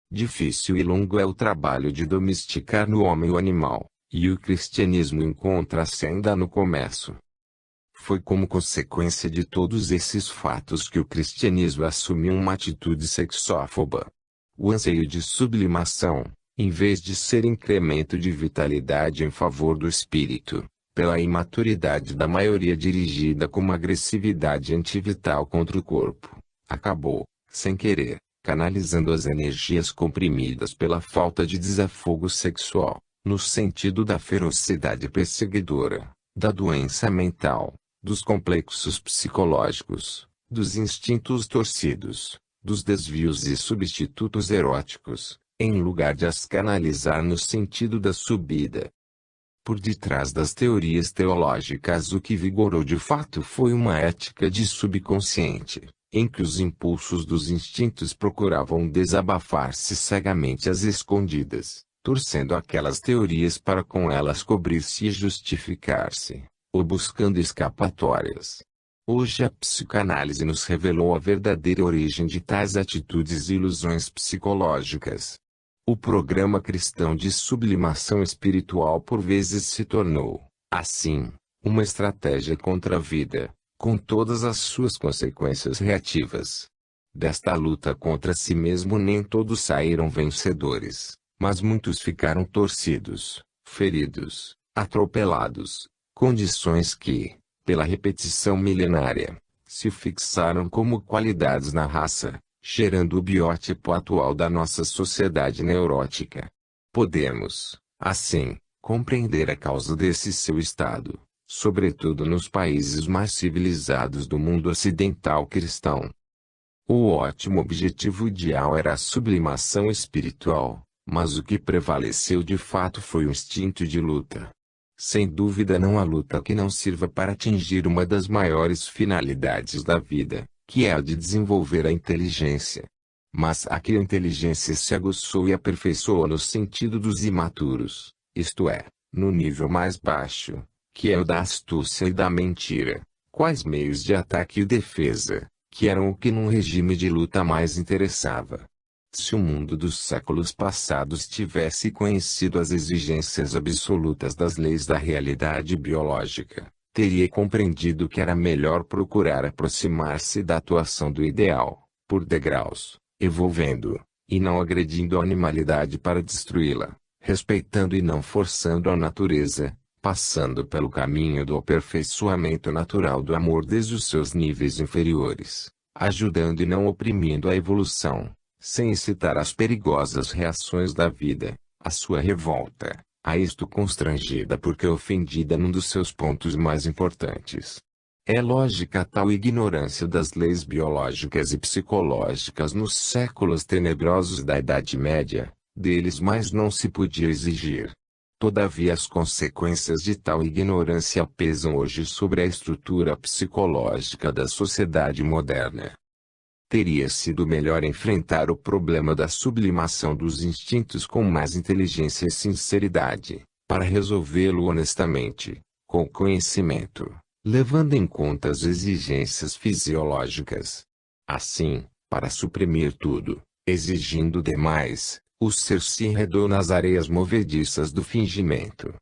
Difícil e longo é o trabalho de domesticar no homem o animal, e o cristianismo encontra-se ainda no começo. Foi como consequência de todos esses fatos que o cristianismo assumiu uma atitude sexófoba. O anseio de sublimação, em vez de ser incremento de vitalidade em favor do espírito, pela imaturidade da maioria dirigida com uma agressividade antivital contra o corpo, acabou, sem querer, canalizando as energias comprimidas pela falta de desafogo sexual, no sentido da ferocidade perseguidora, da doença mental, dos complexos psicológicos, dos instintos torcidos, dos desvios e substitutos eróticos, em lugar de as canalizar no sentido da subida. Por detrás das teorias teológicas, o que vigorou de fato foi uma ética de subconsciente, em que os impulsos dos instintos procuravam desabafar-se cegamente às escondidas, torcendo aquelas teorias para com elas cobrir-se e justificar-se, ou buscando escapatórias. Hoje a psicanálise nos revelou a verdadeira origem de tais atitudes e ilusões psicológicas. O programa cristão de sublimação espiritual por vezes se tornou, assim, uma estratégia contra a vida, com todas as suas consequências reativas. Desta luta contra si mesmo nem todos saíram vencedores, mas muitos ficaram torcidos, feridos, atropelados, condições que, pela repetição milenária, se fixaram como qualidades na raça, gerando o biótipo atual da nossa sociedade neurótica. Podemos, assim, compreender a causa desse seu estado, sobretudo nos países mais civilizados do mundo ocidental cristão. O ótimo objetivo ideal era a sublimação espiritual, mas o que prevaleceu de fato foi o instinto de luta. Sem dúvida não há luta que não sirva para atingir uma das maiores finalidades da vida, que é a de desenvolver a inteligência. Mas aqui a inteligência se aguçou e aperfeiçoou no sentido dos imaturos, isto é, no nível mais baixo, que é o da astúcia e da mentira, quais meios de ataque e defesa, que eram o que num regime de luta mais interessava. Se o mundo dos séculos passados tivesse conhecido as exigências absolutas das leis da realidade biológica, teria compreendido que era melhor procurar aproximar-se da atuação do ideal, por degraus, evolvendo, e não agredindo a animalidade para destruí-la, respeitando e não forçando a natureza, passando pelo caminho do aperfeiçoamento natural do amor desde os seus níveis inferiores, ajudando e não oprimindo a evolução, sem excitar as perigosas reações da vida, a sua revolta, a isto constrangida porque ofendida num dos seus pontos mais importantes. É lógica tal ignorância das leis biológicas e psicológicas nos séculos tenebrosos da Idade Média, deles mais não se podia exigir. Todavia as consequências de tal ignorância pesam hoje sobre a estrutura psicológica da sociedade moderna. Teria sido melhor enfrentar o problema da sublimação dos instintos com mais inteligência e sinceridade, para resolvê-lo honestamente, com conhecimento, levando em conta as exigências fisiológicas. Assim, para suprimir tudo, exigindo demais, o ser se enredou nas areias movediças do fingimento.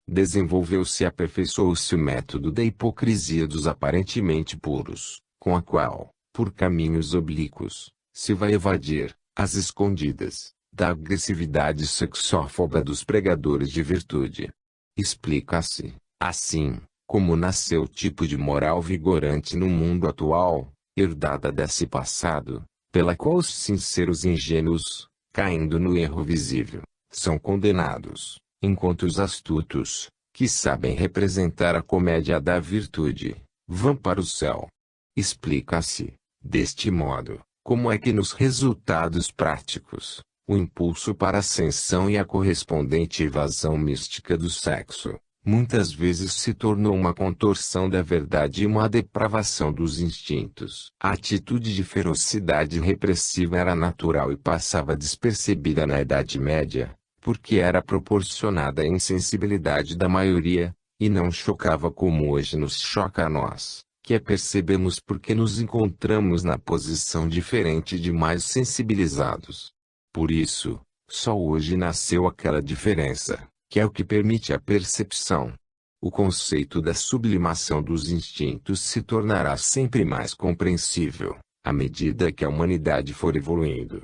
Desenvolveu-se e aperfeiçoou-se o método da hipocrisia dos aparentemente puros, com a qual, por caminhos oblíquos, se vai evadir, às escondidas, da agressividade sexófoba dos pregadores de virtude. Explica-se, assim, como nasceu o tipo de moral vigorante no mundo atual, herdada desse passado, pela qual os sinceros ingênuos, caindo no erro visível, são condenados, enquanto os astutos, que sabem representar a comédia da virtude, vão para o céu. Explica-se, deste modo, como é que nos resultados práticos, o impulso para a ascensão e a correspondente evasão mística do sexo, muitas vezes se tornou uma contorção da verdade e uma depravação dos instintos. A atitude de ferocidade repressiva era natural e passava despercebida na Idade Média, porque era proporcionada à insensibilidade da maioria, e não chocava como hoje nos choca a nós, que a percebemos porque nos encontramos na posição diferente de mais sensibilizados. Por isso, só hoje nasceu aquela diferença, que é o que permite a percepção. O conceito da sublimação dos instintos se tornará sempre mais compreensível, à medida que a humanidade for evoluindo.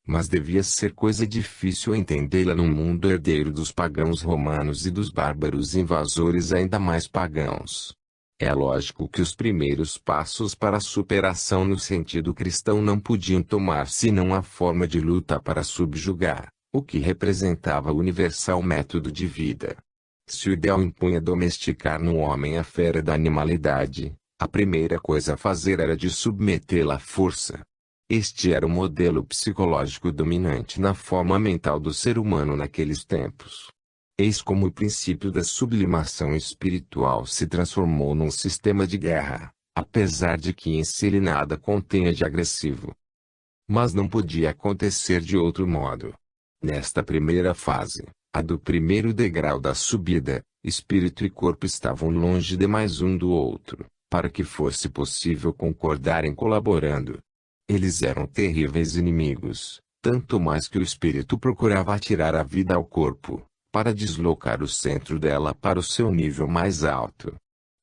Mas devia ser coisa difícil entendê-la num mundo herdeiro dos pagãos romanos e dos bárbaros invasores ainda mais pagãos. É lógico que os primeiros passos para a superação no sentido cristão não podiam tomar senão a forma de luta para subjugar, o que representava o universal método de vida. Se o ideal impunha domesticar no homem a fera da animalidade, a primeira coisa a fazer era de submetê-la à força. Este era o modelo psicológico dominante na forma mental do ser humano naqueles tempos. Eis como o princípio da sublimação espiritual se transformou num sistema de guerra, apesar de que em si ele nada contenha de agressivo. Mas não podia acontecer de outro modo. Nesta primeira fase, a do primeiro degrau da subida, espírito e corpo estavam longe demais um do outro, para que fosse possível concordarem colaborando. Eles eram terríveis inimigos, tanto mais que o espírito procurava atirar a vida ao corpo, para deslocar o centro dela para o seu nível mais alto.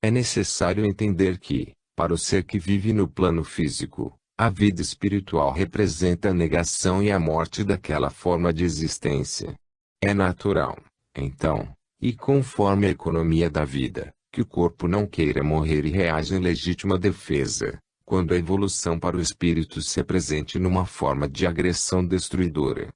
É necessário entender que, para o ser que vive no plano físico, a vida espiritual representa a negação e a morte daquela forma de existência. É natural, então, e conforme a economia da vida, que o corpo não queira morrer e reaja em legítima defesa, quando a evolução para o espírito se apresente numa forma de agressão destruidora.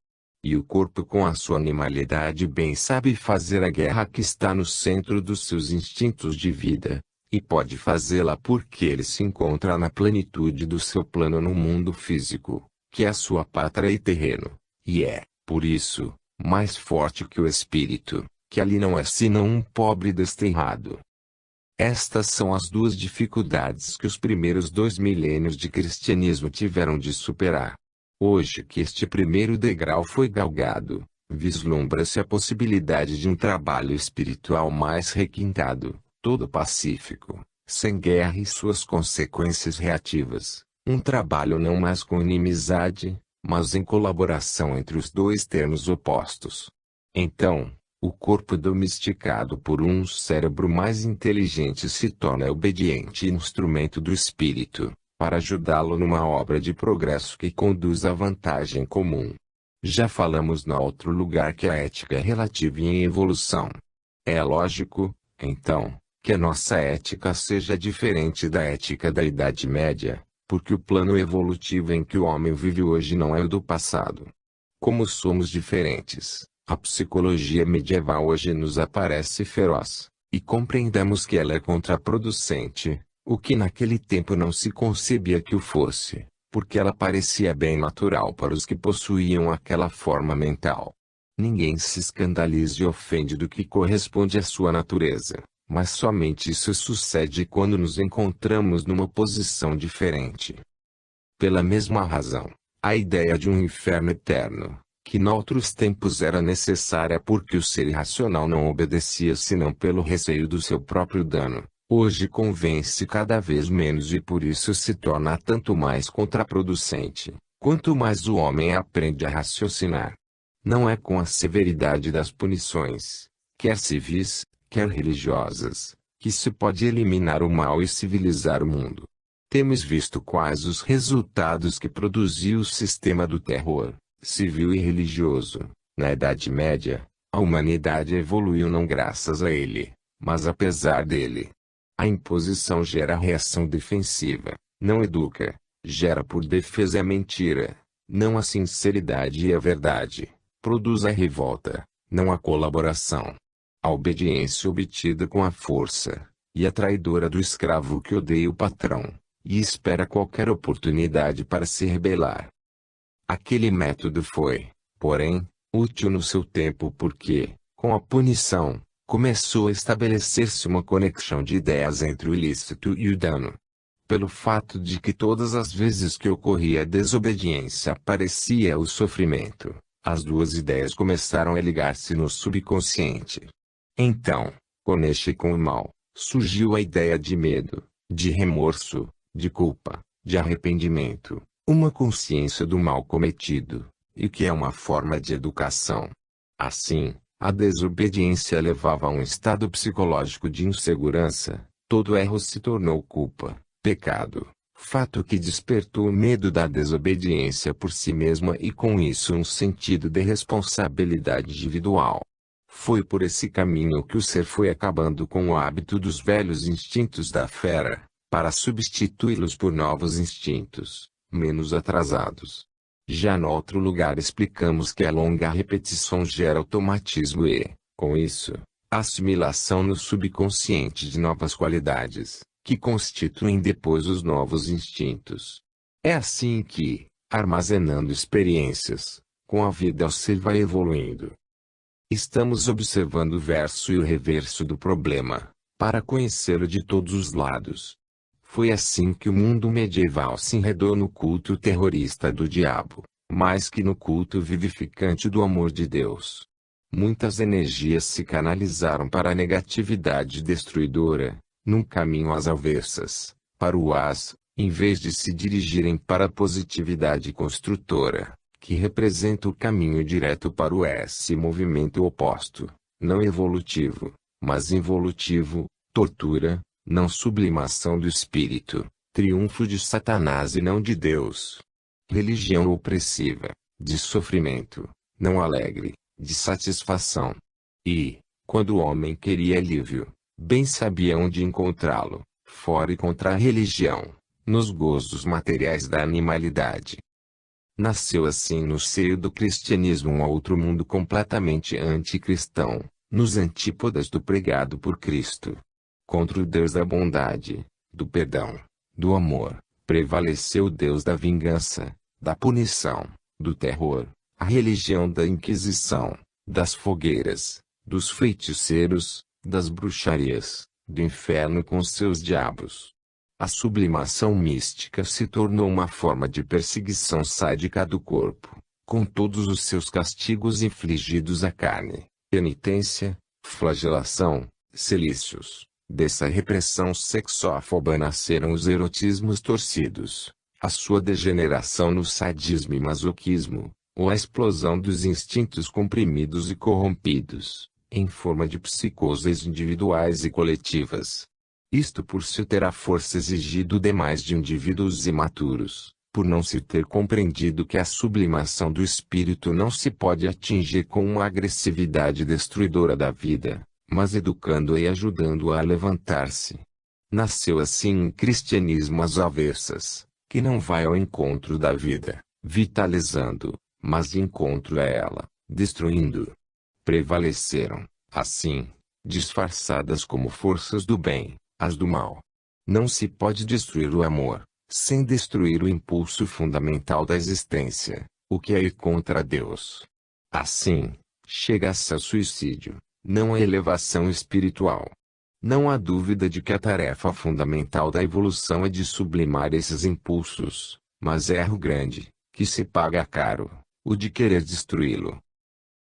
E o corpo com a sua animalidade bem sabe fazer a guerra que está no centro dos seus instintos de vida, e pode fazê-la porque ele se encontra na plenitude do seu plano no mundo físico, que é a sua pátria e terreno, e é, por isso, mais forte que o espírito, que ali não é senão um pobre desterrado. Estas são as duas dificuldades que os primeiros 2 milênios de cristianismo tiveram de superar. Hoje que este primeiro degrau foi galgado, vislumbra-se a possibilidade de um trabalho espiritual mais requintado, todo pacífico, sem guerra e suas consequências reativas, um trabalho não mais com inimizade, mas em colaboração entre os dois termos opostos. Então, o corpo domesticado por um cérebro mais inteligente se torna obediente instrumento do espírito, para ajudá-lo numa obra de progresso que conduz à vantagem comum. Já falamos no outro lugar que a ética é relativa e em evolução. É lógico, então, que a nossa ética seja diferente da ética da Idade Média, porque o plano evolutivo em que o homem vive hoje não é o do passado. Como somos diferentes, a psicologia medieval hoje nos aparece feroz, e compreendemos que ela é contraproducente, o que naquele tempo não se concebia que o fosse, porque ela parecia bem natural para os que possuíam aquela forma mental. Ninguém se escandaliza e ofende do que corresponde à sua natureza, mas somente isso sucede quando nos encontramos numa posição diferente. Pela mesma razão, a ideia de um inferno eterno, que noutros tempos era necessária porque o ser irracional não obedecia senão pelo receio do seu próprio dano, hoje convence cada vez menos e por isso se torna tanto mais contraproducente, quanto mais o homem aprende a raciocinar. Não é com a severidade das punições, quer civis, quer religiosas, que se pode eliminar o mal e civilizar o mundo. Temos visto quais os resultados que produziu o sistema do terror, civil e religioso. Na Idade Média, a humanidade evoluiu não graças a ele, mas apesar dele. A imposição gera reação defensiva, não educa, gera por defesa a mentira, não a sinceridade e a verdade, produz a revolta, não a colaboração. A obediência obtida com a força, e a traidora do escravo que odeia o patrão, e espera qualquer oportunidade para se rebelar. Aquele método foi, porém, útil no seu tempo porque, com a punição, começou a estabelecer-se uma conexão de ideias entre o ilícito e o dano. Pelo fato de que todas as vezes que ocorria a desobediência aparecia o sofrimento, as duas ideias começaram a ligar-se no subconsciente. Então, com este e com o mal, surgiu a ideia de medo, de remorso, de culpa, de arrependimento, uma consciência do mal cometido, e que é uma forma de educação. Assim, a desobediência levava a um estado psicológico de insegurança, todo erro se tornou culpa, pecado, fato que despertou o medo da desobediência por si mesma e com isso um sentido de responsabilidade individual. Foi por esse caminho que o ser foi acabando com o hábito dos velhos instintos da fera, para substituí-los por novos instintos, menos atrasados. Já no outro lugar explicamos que a longa repetição gera automatismo e, com isso, assimilação no subconsciente de novas qualidades, que constituem depois os novos instintos. É assim que, armazenando experiências, com a vida o ser vai evoluindo. Estamos observando o verso e o reverso do problema, para conhecê-lo de todos os lados. Foi assim que o mundo medieval se enredou no culto terrorista do diabo, mais que no culto vivificante do amor de Deus. Muitas energias se canalizaram para a negatividade destruidora, num caminho às avessas, para o as, em vez de se dirigirem para a positividade construtora, que representa o caminho direto para o S movimento oposto, não evolutivo, mas involutivo, tortura, não sublimação do espírito, triunfo de Satanás e não de Deus. Religião opressiva, de sofrimento, não alegre, de satisfação. E, quando o homem queria alívio, bem sabia onde encontrá-lo, fora e contra a religião, nos gozos materiais da animalidade. Nasceu assim no seio do cristianismo um outro mundo completamente anticristão, nos antípodas do pregado por Cristo. Contra o Deus da bondade, do perdão, do amor, prevaleceu o Deus da vingança, da punição, do terror, a religião da Inquisição, das fogueiras, dos feiticeiros, das bruxarias, do inferno com seus diabos. A sublimação mística se tornou uma forma de perseguição sádica do corpo, com todos os seus castigos infligidos à carne, penitência, flagelação, cilícios. Dessa repressão sexófoba nasceram os erotismos torcidos, a sua degeneração no sadismo e masoquismo, ou a explosão dos instintos comprimidos e corrompidos, em forma de psicoses individuais e coletivas. Isto por se ter a força exigido demais de indivíduos imaturos, por não se ter compreendido que a sublimação do espírito não se pode atingir com uma agressividade destruidora da vida, mas educando-a e ajudando-a a levantar-se. Nasceu assim um cristianismo às avessas, que não vai ao encontro da vida, vitalizando, mas de encontro a ela, destruindo. Prevaleceram, assim, disfarçadas como forças do bem, as do mal. Não se pode destruir o amor, sem destruir o impulso fundamental da existência, o que é ir contra Deus. Assim, chega-se ao suicídio, não à elevação espiritual. Não há dúvida de que a tarefa fundamental da evolução é de sublimar esses impulsos, mas é erro grande, que se paga caro, o de querer destruí-lo.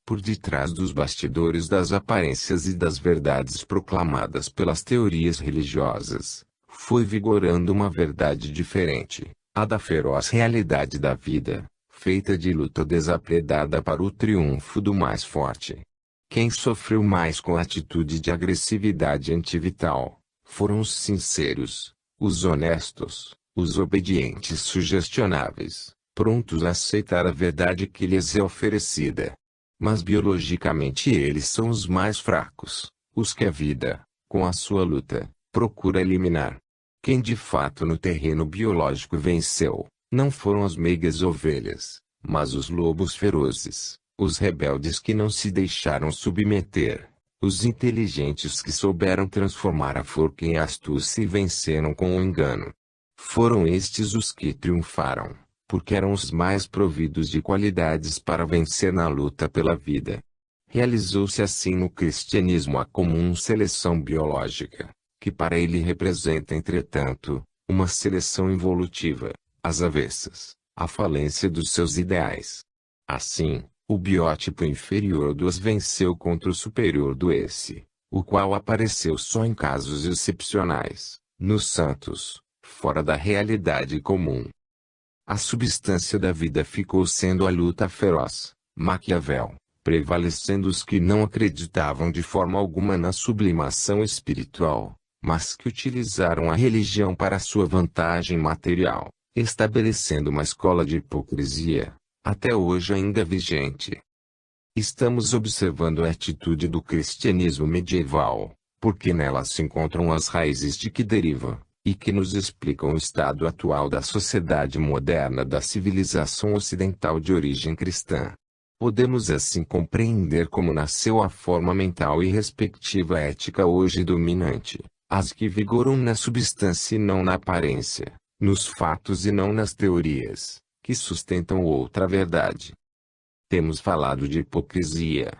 Por detrás dos bastidores das aparências e das verdades proclamadas pelas teorias religiosas, foi vigorando uma verdade diferente, a da feroz realidade da vida, feita de luta desapredada para o triunfo do mais forte. Quem sofreu mais com a atitude de agressividade antivital, foram os sinceros, os honestos, os obedientes sugestionáveis, prontos a aceitar a verdade que lhes é oferecida. Mas biologicamente eles são os mais fracos, os que a vida, com a sua luta, procura eliminar. Quem de fato no terreno biológico venceu, não foram as meigas ovelhas, mas os lobos ferozes, os rebeldes que não se deixaram submeter, os inteligentes que souberam transformar a forca em astúcia e venceram com o engano. Foram estes os que triunfaram, porque eram os mais providos de qualidades para vencer na luta pela vida. Realizou-se assim no cristianismo a comum seleção biológica, que para ele representa entretanto, uma seleção evolutiva, às avessas, a falência dos seus ideais. Assim, o biótipo inferior do as venceu contra o superior do esse, o qual apareceu só em casos excepcionais, nos santos, fora da realidade comum. A substância da vida ficou sendo a luta feroz. Maquiavel, prevalecendo os que não acreditavam de forma alguma na sublimação espiritual, mas que utilizaram a religião para sua vantagem material, estabelecendo uma escola de hipocrisia, até hoje ainda vigente. Estamos observando a atitude do cristianismo medieval, porque nela se encontram as raízes de que deriva, e que nos explicam o estado atual da sociedade moderna da civilização ocidental de origem cristã. Podemos assim compreender como nasceu a forma mental e respectiva ética hoje dominante, as que vigoram na substância e não na aparência, nos fatos e não nas teorias, que sustentam outra verdade. Temos falado de hipocrisia.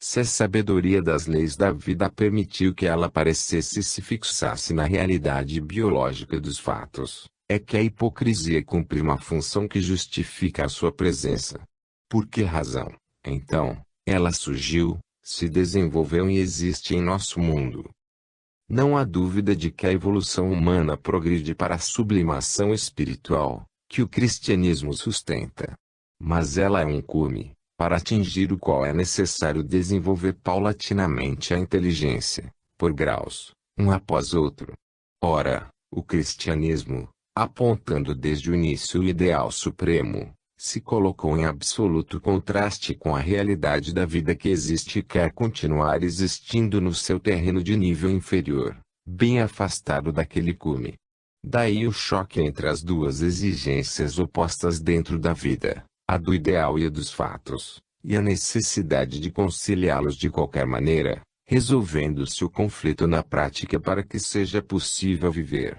Se a sabedoria das leis da vida permitiu que ela aparecesse e se fixasse na realidade biológica dos fatos, é que a hipocrisia cumpre uma função que justifica a sua presença. Por que razão, então, ela surgiu, se desenvolveu e existe em nosso mundo? Não há dúvida de que a evolução humana progride para a sublimação espiritual, que o cristianismo sustenta. Mas ela é um cume, para atingir o qual é necessário desenvolver paulatinamente a inteligência, por graus, um após outro. Ora, o cristianismo, apontando desde o início o ideal supremo, se colocou em absoluto contraste com a realidade da vida que existe e quer continuar existindo no seu terreno de nível inferior, bem afastado daquele cume. Daí o choque entre as duas exigências opostas dentro da vida, a do ideal e a dos fatos, e a necessidade de conciliá-los de qualquer maneira, resolvendo-se o conflito na prática para que seja possível viver.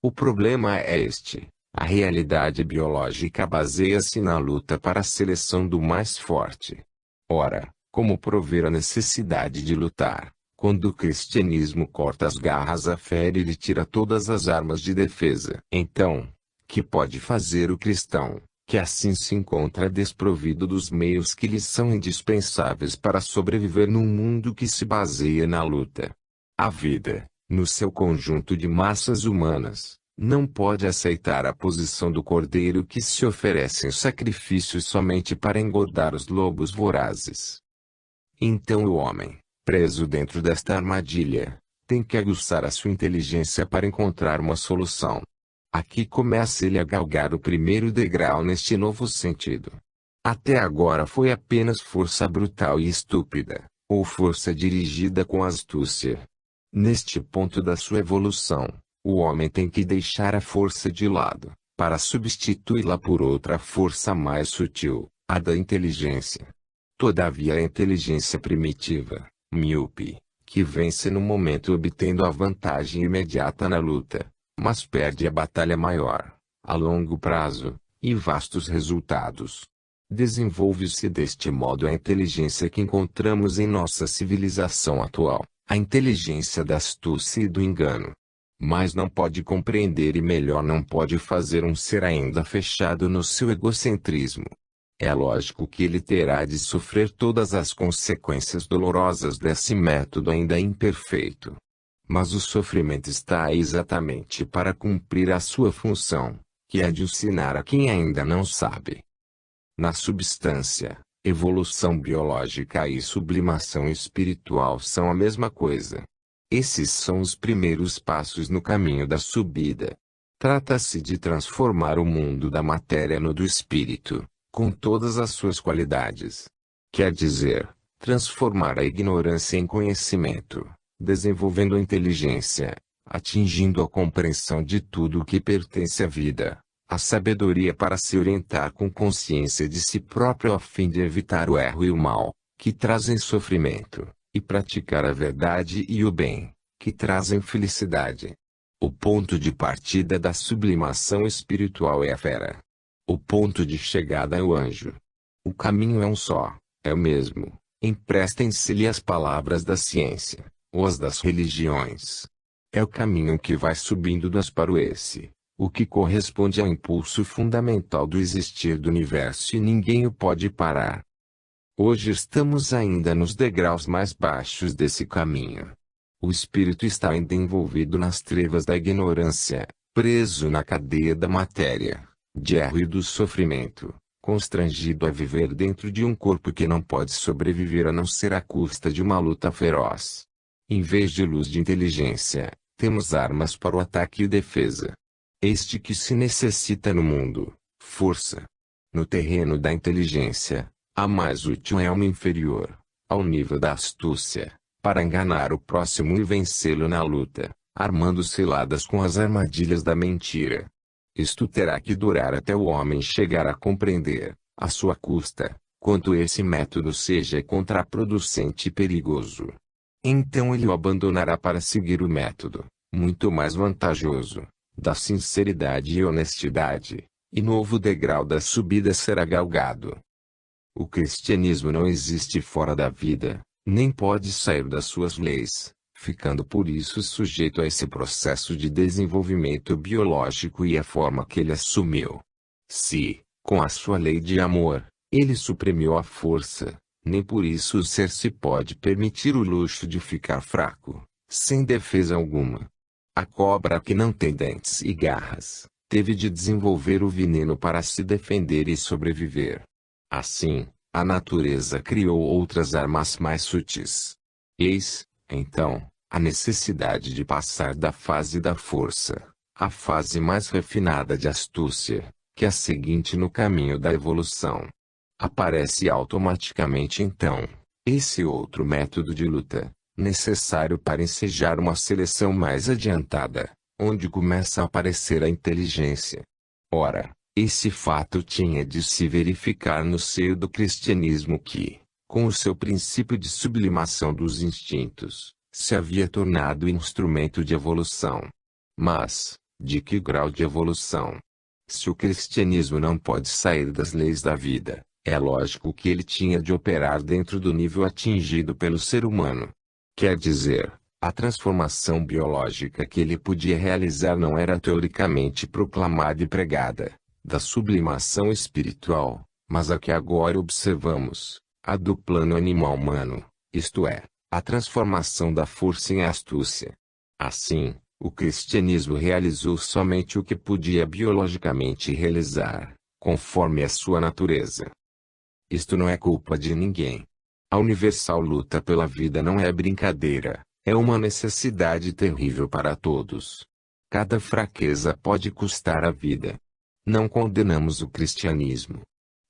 O problema é este: a realidade biológica baseia-se na luta para a seleção do mais forte. Ora, como prover a necessidade de lutar, quando o cristianismo corta as garras à fé e lhe tira todas as armas de defesa? Então, que pode fazer o cristão, que assim se encontra desprovido dos meios que lhe são indispensáveis para sobreviver num mundo que se baseia na luta? A vida, no seu conjunto de massas humanas, não pode aceitar a posição do cordeiro que se oferece em sacrifício somente para engordar os lobos vorazes. Então o homem, preso dentro desta armadilha, tem que aguçar a sua inteligência para encontrar uma solução. Aqui começa ele a galgar o primeiro degrau neste novo sentido. Até agora foi apenas força brutal e estúpida, ou força dirigida com astúcia. Neste ponto da sua evolução, o homem tem que deixar a força de lado, para substituí-la por outra força mais sutil, a da inteligência. Todavia a inteligência primitiva, míope, que vence no momento obtendo a vantagem imediata na luta, mas perde a batalha maior, a longo prazo, e vastos resultados. Desenvolve-se deste modo a inteligência que encontramos em nossa civilização atual, a inteligência da astúcia e do engano. Mas não pode compreender e melhor não pode fazer um ser ainda fechado no seu egocentrismo. É lógico que ele terá de sofrer todas as consequências dolorosas desse método ainda imperfeito. Mas o sofrimento está aí exatamente para cumprir a sua função, que é de ensinar a quem ainda não sabe. Na substância, evolução biológica e sublimação espiritual são a mesma coisa. Esses são os primeiros passos no caminho da subida. Trata-se de transformar o mundo da matéria no do espírito, com todas as suas qualidades. Quer dizer, transformar a ignorância em conhecimento, desenvolvendo a inteligência, atingindo a compreensão de tudo o que pertence à vida, a sabedoria para se orientar com consciência de si próprio a fim de evitar o erro e o mal, que trazem sofrimento, e praticar a verdade e o bem, que trazem felicidade. O ponto de partida da sublimação espiritual é a fera. O ponto de chegada é o anjo. O caminho é um só, é o mesmo. Emprestem-se-lhe as palavras da ciência, ou as das religiões. É o caminho que vai subindo das para o esse, o que corresponde ao impulso fundamental do existir do universo e ninguém o pode parar. Hoje estamos ainda nos degraus mais baixos desse caminho. O espírito está ainda envolvido nas trevas da ignorância, preso na cadeia da matéria, de erro e do sofrimento, constrangido a viver dentro de um corpo que não pode sobreviver a não ser à custa de uma luta feroz. Em vez de luz de inteligência, temos armas para o ataque e defesa. Este que se necessita no mundo, força. No terreno da inteligência, a mais útil é uma inferior, ao nível da astúcia, para enganar o próximo e vencê-lo na luta, armando ciladas com as armadilhas da mentira. Isto terá que durar até o homem chegar a compreender, à sua custa, quanto esse método seja contraproducente e perigoso. Então ele o abandonará para seguir o método, muito mais vantajoso, da sinceridade e honestidade, e novo degrau da subida será galgado. O cristianismo não existe fora da vida, nem pode sair das suas leis, ficando por isso sujeito a esse processo de desenvolvimento biológico e a forma que ele assumiu. Se, com a sua lei de amor, ele suprimiu a força, nem por isso o ser se pode permitir o luxo de ficar fraco, sem defesa alguma. A cobra que não tem dentes e garras, teve de desenvolver o veneno para se defender e sobreviver. Assim, a natureza criou outras armas mais sutis. Eis, então, a necessidade de passar da fase da força, à fase mais refinada de astúcia, que é a seguinte no caminho da evolução. Aparece automaticamente então, esse outro método de luta, necessário para ensejar uma seleção mais adiantada, onde começa a aparecer a inteligência. Ora, esse fato tinha de se verificar no seio do cristianismo que, com o seu princípio de sublimação dos instintos, se havia tornado instrumento de evolução. Mas, de que grau de evolução? Se o cristianismo não pode sair das leis da vida, é lógico que ele tinha de operar dentro do nível atingido pelo ser humano. Quer dizer, a transformação biológica que ele podia realizar não era teoricamente proclamada e pregada, da sublimação espiritual, mas a que agora observamos, a do plano animal humano, isto é, a transformação da força em astúcia. Assim, o cristianismo realizou somente o que podia biologicamente realizar, conforme a sua natureza. Isto não é culpa de ninguém. A universal luta pela vida não é brincadeira, é uma necessidade terrível para todos. Cada fraqueza pode custar a vida. Não condenamos o cristianismo,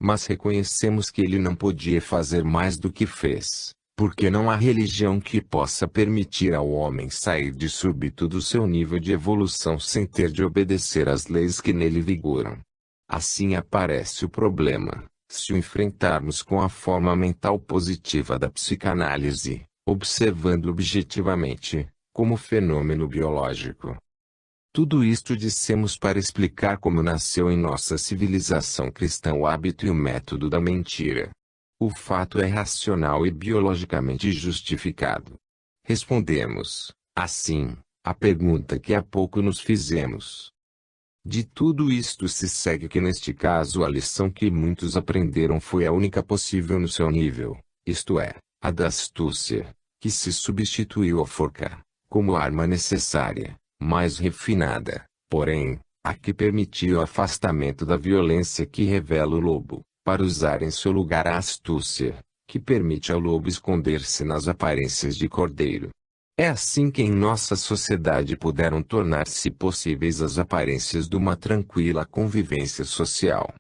mas reconhecemos que ele não podia fazer mais do que fez, porque não há religião que possa permitir ao homem sair de súbito do seu nível de evolução sem ter de obedecer às leis que nele vigoram. Assim aparece o problema, se o enfrentarmos com a forma mental positiva da psicanálise, observando objetivamente, como fenômeno biológico. Tudo isto dissemos para explicar como nasceu em nossa civilização cristã o hábito e o método da mentira. O fato é racional e biologicamente justificado. Respondemos, assim, à pergunta que há pouco nos fizemos. De tudo isto se segue que neste caso a lição que muitos aprenderam foi a única possível no seu nível, isto é, a da astúcia, que se substituiu à forca, como arma necessária, mais refinada, porém, a que permitia o afastamento da violência que revela o lobo, para usar em seu lugar a astúcia, que permite ao lobo esconder-se nas aparências de cordeiro. É assim que em nossa sociedade puderam tornar-se possíveis as aparências de uma tranquila convivência social.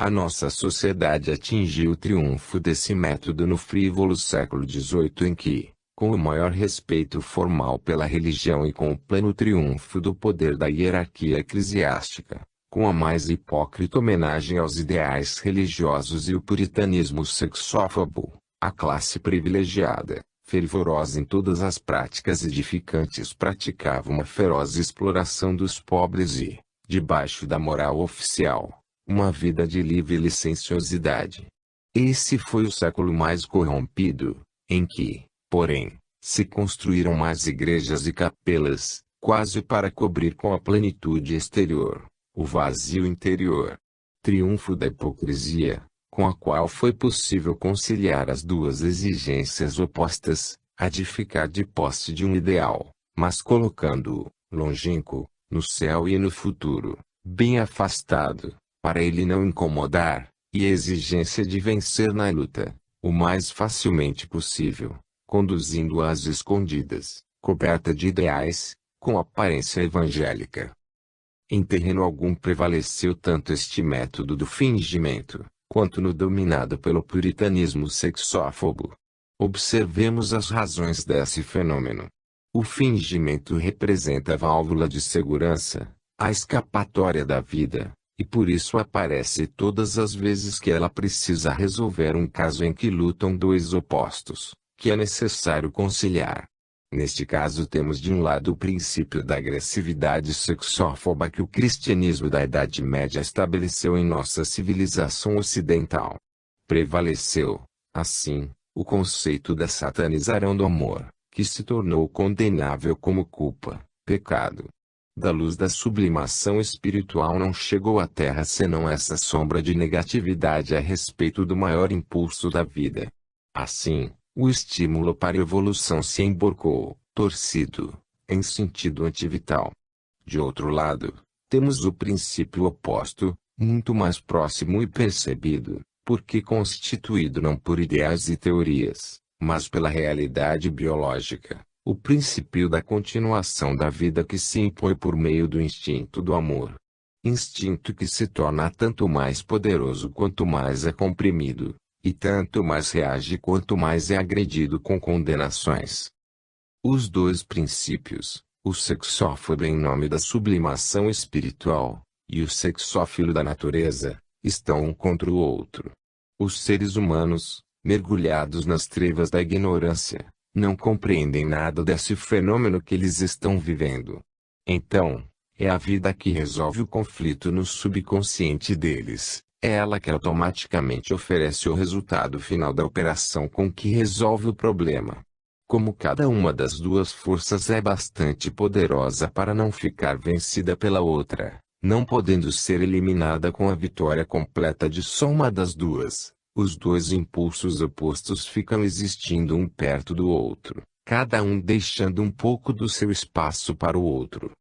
A nossa sociedade atingiu o triunfo desse método no frívolo século XVIII em que, com o maior respeito formal pela religião e com o pleno triunfo do poder da hierarquia eclesiástica, com a mais hipócrita homenagem aos ideais religiosos e o puritanismo sexófobo, a classe privilegiada, fervorosa em todas as práticas edificantes, praticava uma feroz exploração dos pobres e, debaixo da moral oficial, uma vida de livre licenciosidade. Esse foi o século mais corrompido, em que, porém, se construíram mais igrejas e capelas, quase para cobrir com a plenitude exterior, o vazio interior. Triunfo da hipocrisia, com a qual foi possível conciliar as duas exigências opostas, a de ficar de posse de um ideal, mas colocando-o, longínquo, no céu e no futuro, bem afastado, para ele não incomodar, e a exigência de vencer na luta, o mais facilmente possível, conduzindo-a às escondidas, coberta de ideais, com aparência evangélica. Em terreno algum prevaleceu tanto este método do fingimento, quanto no dominado pelo puritanismo sexófobo. Observemos as razões desse fenômeno. O fingimento representa a válvula de segurança, a escapatória da vida, e por isso aparece todas as vezes que ela precisa resolver um caso em que lutam dois opostos, que é necessário conciliar. Neste caso temos de um lado o princípio da agressividade sexófoba que o cristianismo da Idade Média estabeleceu em nossa civilização ocidental. Prevaleceu, assim, o conceito da satanização do amor, que se tornou condenável como culpa, pecado. Da luz da sublimação espiritual não chegou à Terra senão essa sombra de negatividade a respeito do maior impulso da vida. Assim, o estímulo para a evolução se emborcou, torcido, em sentido antivital. De outro lado, temos o princípio oposto, muito mais próximo e percebido, porque constituído não por ideais e teorias, mas pela realidade biológica, o princípio da continuação da vida que se impõe por meio do instinto do amor. Instinto que se torna tanto mais poderoso quanto mais é comprimido, e tanto mais reage quanto mais é agredido com condenações. Os dois princípios, o sexófobo em nome da sublimação espiritual, e o sexófilo da natureza, estão um contra o outro. Os seres humanos, mergulhados nas trevas da ignorância, não compreendem nada desse fenômeno que eles estão vivendo. Então, é a vida que resolve o conflito no subconsciente deles. É ela que automaticamente oferece o resultado final da operação com que resolve o problema. Como cada uma das duas forças é bastante poderosa para não ficar vencida pela outra, não podendo ser eliminada com a vitória completa de só uma das duas, os dois impulsos opostos ficam existindo um perto do outro, cada um deixando um pouco do seu espaço para o outro.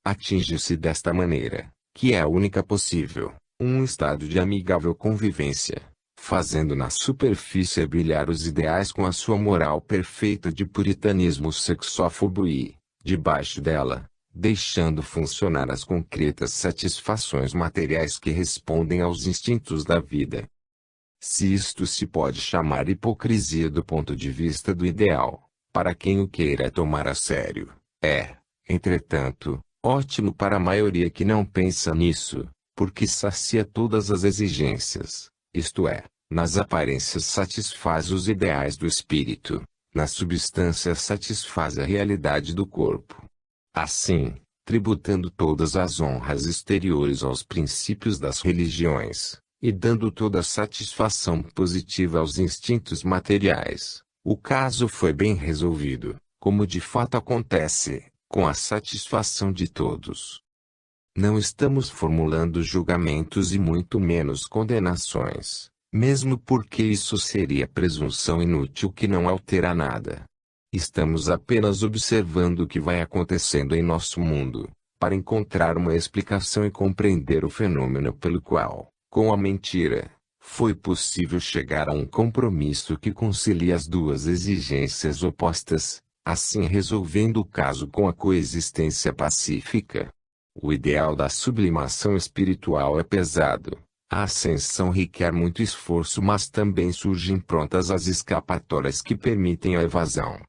Atinge-se desta maneira, que é a única possível, um estado de amigável convivência, fazendo na superfície brilhar os ideais com a sua moral perfeita de puritanismo sexófobo e, debaixo dela, deixando funcionar as concretas satisfações materiais que respondem aos instintos da vida. Se isto se pode chamar hipocrisia do ponto de vista do ideal, para quem o queira tomar a sério, é, entretanto, ótimo para a maioria que não pensa nisso, porque sacia todas as exigências, isto é, nas aparências satisfaz os ideais do espírito, na substância satisfaz a realidade do corpo. Assim, tributando todas as honras exteriores aos princípios das religiões, e dando toda a satisfação positiva aos instintos materiais, o caso foi bem resolvido, como de fato acontece, com a satisfação de todos. Não estamos formulando julgamentos e muito menos condenações, mesmo porque isso seria presunção inútil que não altera nada. Estamos apenas observando o que vai acontecendo em nosso mundo, para encontrar uma explicação e compreender o fenômeno pelo qual, com a mentira, foi possível chegar a um compromisso que concilia as duas exigências opostas, assim resolvendo o caso com a coexistência pacífica. O ideal da sublimação espiritual é pesado. A ascensão requer muito esforço, mas também surgem prontas as escapatórias que permitem a evasão.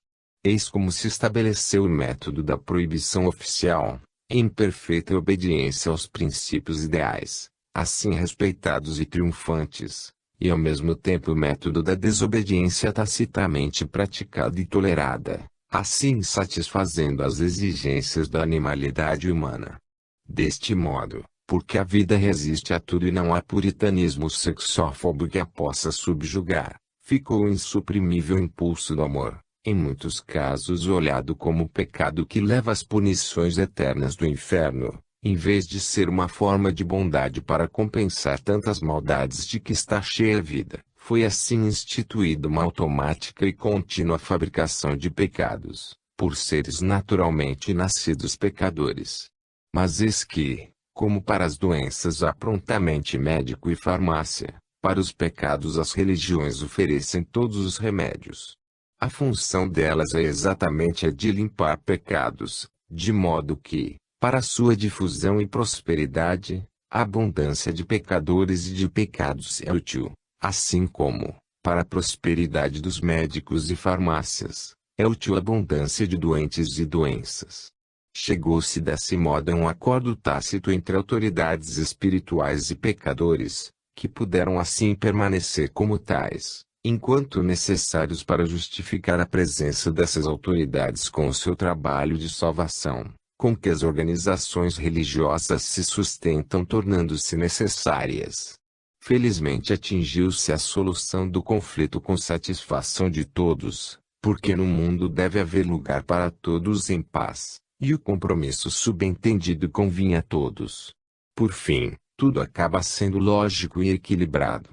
Eis como se estabeleceu o método da proibição oficial, em perfeita obediência aos princípios ideais, assim respeitados e triunfantes, e ao mesmo tempo o método da desobediência tacitamente praticada e tolerada, assim satisfazendo as exigências da animalidade humana. Deste modo, porque a vida resiste a tudo e não há puritanismo sexófobo que a possa subjugar, ficou o insuprimível impulso do amor, em muitos casos olhado como pecado que leva às punições eternas do inferno, em vez de ser uma forma de bondade para compensar tantas maldades de que está cheia a vida. Foi assim instituída uma automática e contínua fabricação de pecados, por seres naturalmente nascidos pecadores. Mas eis que, Como para as doenças há prontamente médico e farmácia, para os pecados as religiões oferecem todos os remédios. A função delas é exatamente a de limpar pecados, de modo que, para sua difusão e prosperidade, a abundância de pecadores e de pecados é útil, assim como, para a prosperidade dos médicos e farmácias, é útil a abundância de doentes e doenças. Chegou-se desse modo a um acordo tácito entre autoridades espirituais e pecadores, que puderam assim permanecer como tais, enquanto necessários para justificar a presença dessas autoridades com o seu trabalho de salvação, com que as organizações religiosas se sustentam tornando-se necessárias. Felizmente atingiu-se a solução do conflito com satisfação de todos, porque no mundo deve haver lugar para todos em paz, e o compromisso subentendido convinha a todos. Por fim, tudo acaba sendo lógico e equilibrado.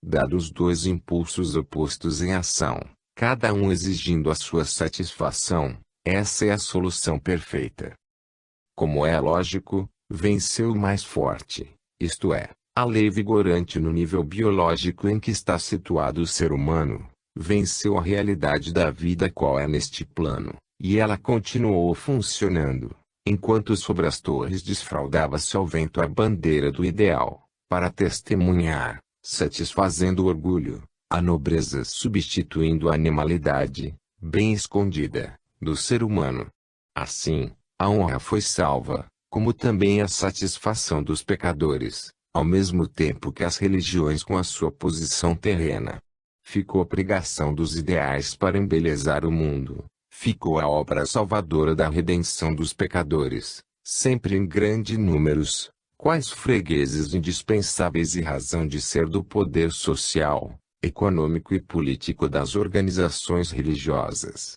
Dados dois impulsos opostos em ação, cada um exigindo a sua satisfação, essa é a solução perfeita. Como é lógico, venceu o mais forte, isto é, a lei vigorante no nível biológico em que está situado o ser humano, venceu a realidade da vida qual é neste plano, e ela continuou funcionando, enquanto sobre as torres desfraldava-se ao vento a bandeira do ideal, para testemunhar, satisfazendo o orgulho, a nobreza substituindo a animalidade, bem escondida, do ser humano. Assim, a honra foi salva, como também a satisfação dos pecadores, ao mesmo tempo que as religiões com a sua posição terrena. Ficou a pregação dos ideais para embelezar o mundo, ficou a obra salvadora da redenção dos pecadores, sempre em grandes números, quais fregueses indispensáveis e razão de ser do poder social, econômico e político das organizações religiosas.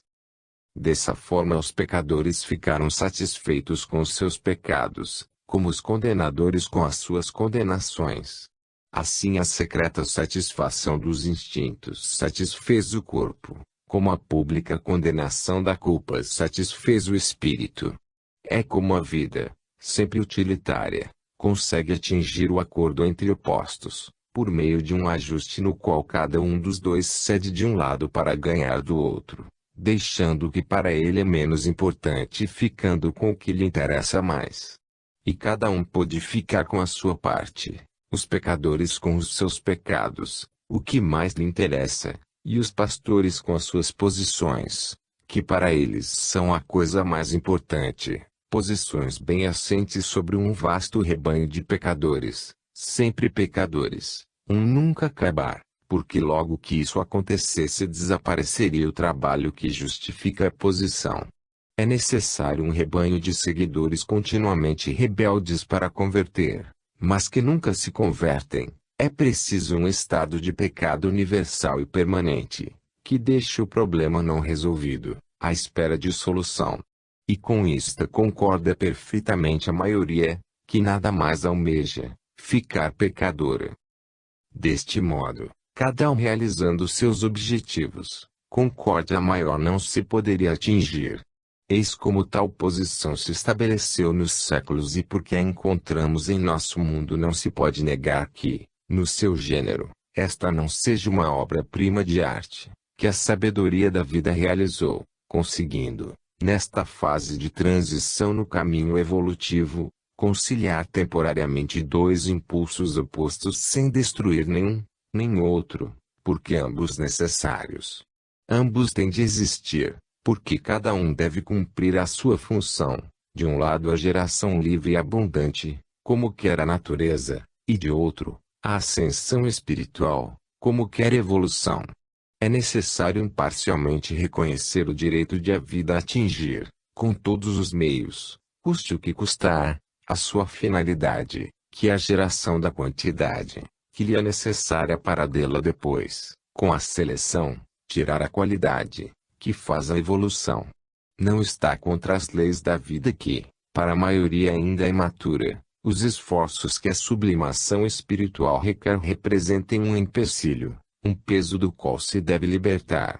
Dessa forma os pecadores ficaram satisfeitos com os seus pecados, como os condenadores com as suas condenações. Assim a secreta satisfação dos instintos satisfez o corpo, como a pública condenação da culpa satisfez o espírito. É como a vida, sempre utilitária, consegue atingir o acordo entre opostos, por meio de um ajuste no qual cada um dos dois cede de um lado para ganhar do outro, deixando o que para ele é menos importante e ficando com o que lhe interessa mais. E cada um pôde ficar com a sua parte, os pecadores com os seus pecados, o que mais lhe interessa, e os pastores com as suas posições, que para eles são a coisa mais importante, posições bem assentes sobre um vasto rebanho de pecadores, sempre pecadores, nunca acabar, porque logo que isso acontecesse desapareceria o trabalho que justifica a posição. É necessário um rebanho de seguidores continuamente rebeldes para converter, mas que nunca se convertem. É preciso um estado de pecado universal e permanente, que deixe o problema não resolvido, à espera de solução. E com isto concorda perfeitamente a maioria, que nada mais almeja, ficar pecadora. Deste modo, cada um realizando seus objetivos, concórdia maior não se poderia atingir. Eis como tal posição se estabeleceu nos séculos e porque a encontramos em nosso mundo não se pode negar que, no seu gênero, esta não seja uma obra-prima de arte, que a sabedoria da vida realizou, conseguindo, nesta fase de transição no caminho evolutivo, conciliar temporariamente dois impulsos opostos sem destruir nenhum, nem outro, porque ambos necessários. Ambos têm de existir, porque cada um deve cumprir a sua função, de um lado a geração livre e abundante, como quer a natureza, e de outro, a ascensão espiritual, como quer evolução. É necessário imparcialmente reconhecer o direito de a vida atingir, com todos os meios, custe o que custar, a sua finalidade, que é a geração da quantidade, que lhe é necessária para dela depois, com a seleção, tirar a qualidade, que faz a evolução. Não está contra as leis da vida que, para a maioria ainda imatura, os esforços que a sublimação espiritual requer representem um empecilho, um peso do qual se deve libertar.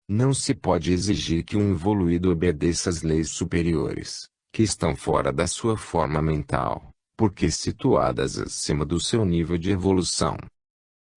Não se pode exigir que um evoluído obedeça às leis superiores, que estão fora da sua forma mental, porque situadas acima do seu nível de evolução.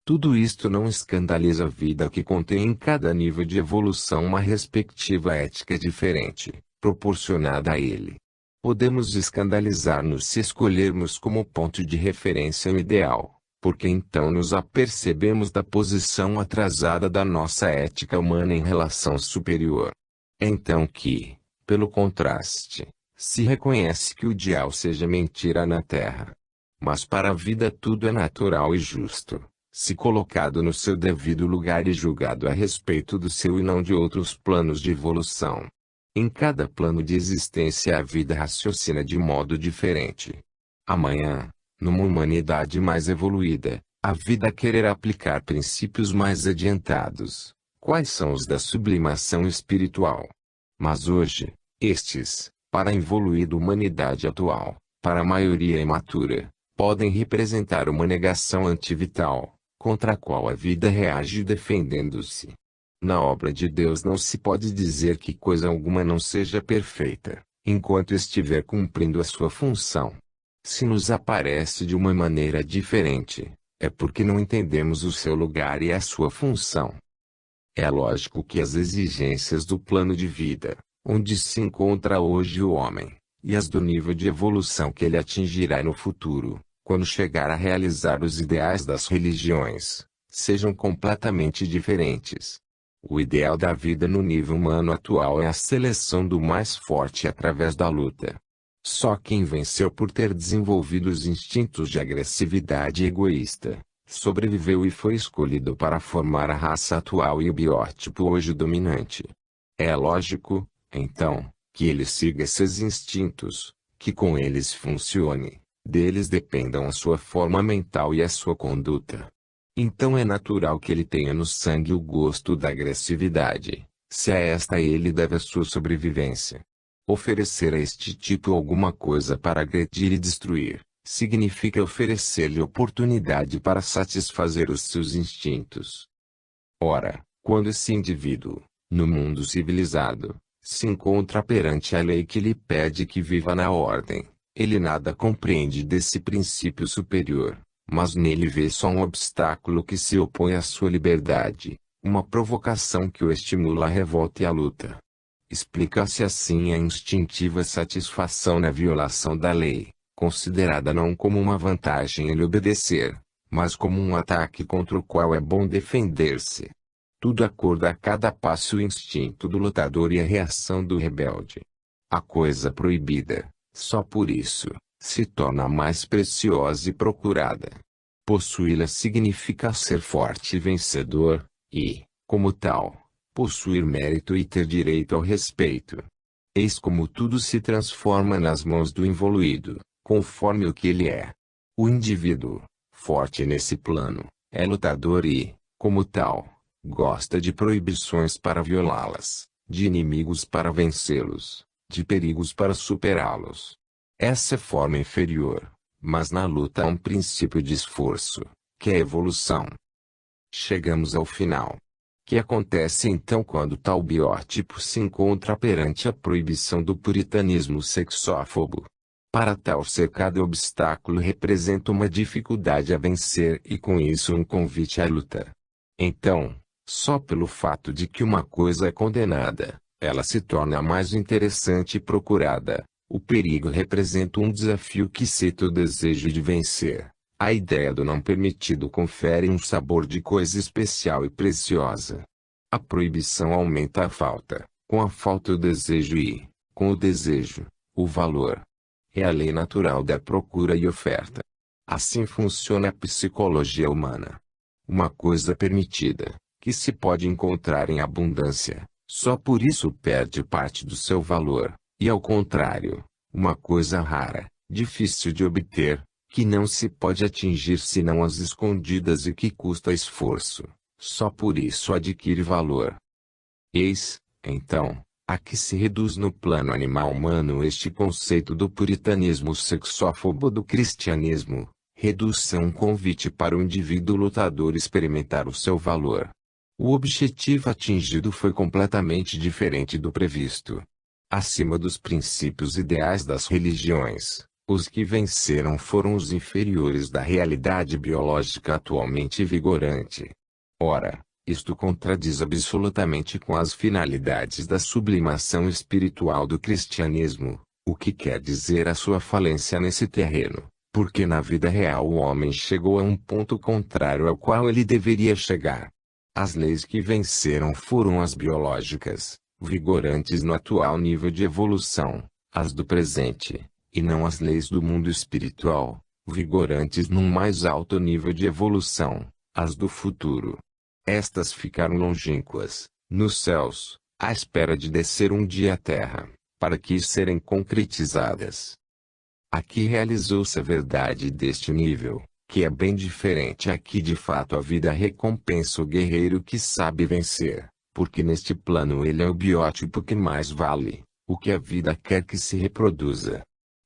Tudo isto não escandaliza a vida que contém em cada nível de evolução uma respectiva ética diferente, proporcionada a ele. Podemos escandalizar-nos se escolhermos como ponto de referência o ideal, porque então nos apercebemos da posição atrasada da nossa ética humana em relação superior. É então que, pelo contraste, se reconhece que o ideal seja mentira na Terra. Mas para a vida tudo é natural e justo, se colocado no seu devido lugar e julgado a respeito do seu e não de outros planos de evolução. Em cada plano de existência a vida raciocina de modo diferente. Amanhã, numa humanidade mais evoluída, a vida quererá aplicar princípios mais adiantados. Quais são os da sublimação espiritual? Mas hoje, estes, para a evoluída humanidade atual, para a maioria imatura, podem representar uma negação antivital, contra a qual a vida reage defendendo-se. Na obra de Deus não se pode dizer que coisa alguma não seja perfeita, enquanto estiver cumprindo a sua função. Se nos aparece de uma maneira diferente, é porque não entendemos o seu lugar e a sua função. É lógico que as exigências do plano de vida, onde se encontra hoje o homem, e as do nível de evolução que ele atingirá no futuro, quando chegar a realizar os ideais das religiões, sejam completamente diferentes. O ideal da vida no nível humano atual é a seleção do mais forte através da luta. Só quem venceu por ter desenvolvido os instintos de agressividade egoísta, sobreviveu e foi escolhido para formar a raça atual e o biótipo hoje dominante. É lógico, então, que ele siga esses instintos, que com eles funcione, deles dependam a sua forma mental e a sua conduta. Então é natural que ele tenha no sangue o gosto da agressividade, se a esta ele deve a sua sobrevivência. Oferecer a este tipo alguma coisa para agredir e destruir, significa oferecer-lhe oportunidade para satisfazer os seus instintos. Ora, quando esse indivíduo, no mundo civilizado, se encontra perante a lei que lhe pede que viva na ordem, ele nada compreende desse princípio superior, mas nele vê só um obstáculo que se opõe à sua liberdade, uma provocação que o estimula à revolta e à luta. Explica-se assim a instintiva satisfação na violação da lei, considerada não como uma vantagem ele obedecer, mas como um ataque contra o qual é bom defender-se. Tudo acorda a cada passo o instinto do lutador e a reação do rebelde. A coisa proibida, só por isso, se torna mais preciosa e procurada. Possuí-la significa ser forte e vencedor, e, como tal, possuir mérito e ter direito ao respeito. Eis como tudo se transforma nas mãos do evoluído, conforme o que ele é. O indivíduo, forte nesse plano, é lutador e, como tal, gosta de proibições para violá-las, de inimigos para vencê-los, de perigos para superá-los. Essa é forma inferior, mas na luta há um princípio de esforço, que é a evolução. Chegamos ao final. Que acontece então quando tal biótipo se encontra perante a proibição do puritanismo sexófobo? Para tal ser cada obstáculo representa uma dificuldade a vencer e com isso um convite à luta. Então, só pelo fato de que uma coisa é condenada, ela se torna mais interessante e procurada. O perigo representa um desafio que cita o desejo de vencer. A ideia do não permitido confere um sabor de coisa especial e preciosa. A proibição aumenta a falta, com a falta o desejo e, com o desejo, o valor. É a lei natural da procura e oferta. Assim funciona a psicologia humana. Uma coisa permitida, que se pode encontrar em abundância, só por isso perde parte do seu valor. E ao contrário, uma coisa rara, difícil de obter, que não se pode atingir senão às escondidas e que custa esforço, só por isso adquire valor. Eis, então, a que se reduz no plano animal humano este conceito do puritanismo sexófobo do cristianismo, reduz-se a um convite para o indivíduo lutador experimentar o seu valor. O objetivo atingido foi completamente diferente do previsto. Acima dos princípios ideais das religiões, Os que venceram foram os inferiores da realidade biológica atualmente vigorante. Ora, isto contradiz absolutamente com as finalidades da sublimação espiritual do cristianismo, o que quer dizer a sua falência nesse terreno, porque na vida real o homem chegou a um ponto contrário ao qual ele deveria chegar. As leis que venceram foram as biológicas, vigorantes no atual nível de evolução, as do presente, e não as leis do mundo espiritual, vigorantes num mais alto nível de evolução, as do futuro. Estas ficaram longínquas, nos céus, à espera de descer um dia à terra, para aqui serem concretizadas. Aqui realizou-se a verdade deste nível, que é bem diferente. Aqui de fato a vida recompensa o guerreiro que sabe vencer, porque neste plano ele é o biótipo que mais vale, o que a vida quer que se reproduza.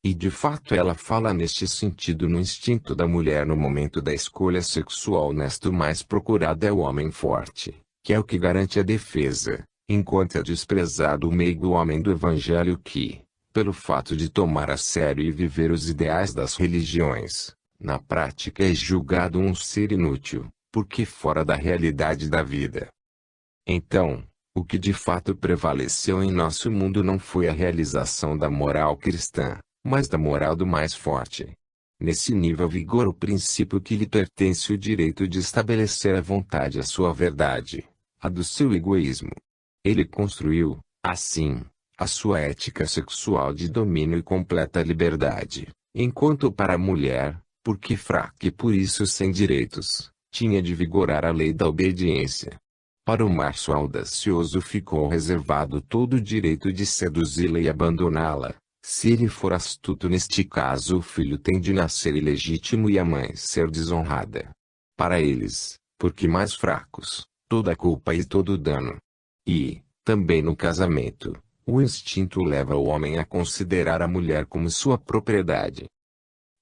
E de fato ela fala neste sentido no instinto da mulher no momento da escolha sexual honesto. O mais procurado é o homem forte, que é o que garante a defesa, enquanto é desprezado o meigo homem do evangelho que, pelo fato de tomar a sério e viver os ideais das religiões, na prática é julgado um ser inútil, porque fora da realidade da vida. Então, o que de fato prevaleceu em nosso mundo não foi a realização da moral cristã, mas da moral do mais forte. Nesse nível vigora o princípio que lhe pertence o direito de estabelecer à vontade a sua verdade, a do seu egoísmo. Ele construiu, assim, a sua ética sexual de domínio e completa liberdade, enquanto para a mulher, porque fraca e por isso sem direitos, tinha de vigorar a lei da obediência. Para o macho audacioso ficou reservado todo o direito de seduzi-la e abandoná-la. Se ele for astuto neste caso o filho tem de nascer ilegítimo e a mãe ser desonrada. Para eles, porque mais fracos, toda a culpa e todo o dano. E, também no casamento, o instinto leva o homem a considerar a mulher como sua propriedade.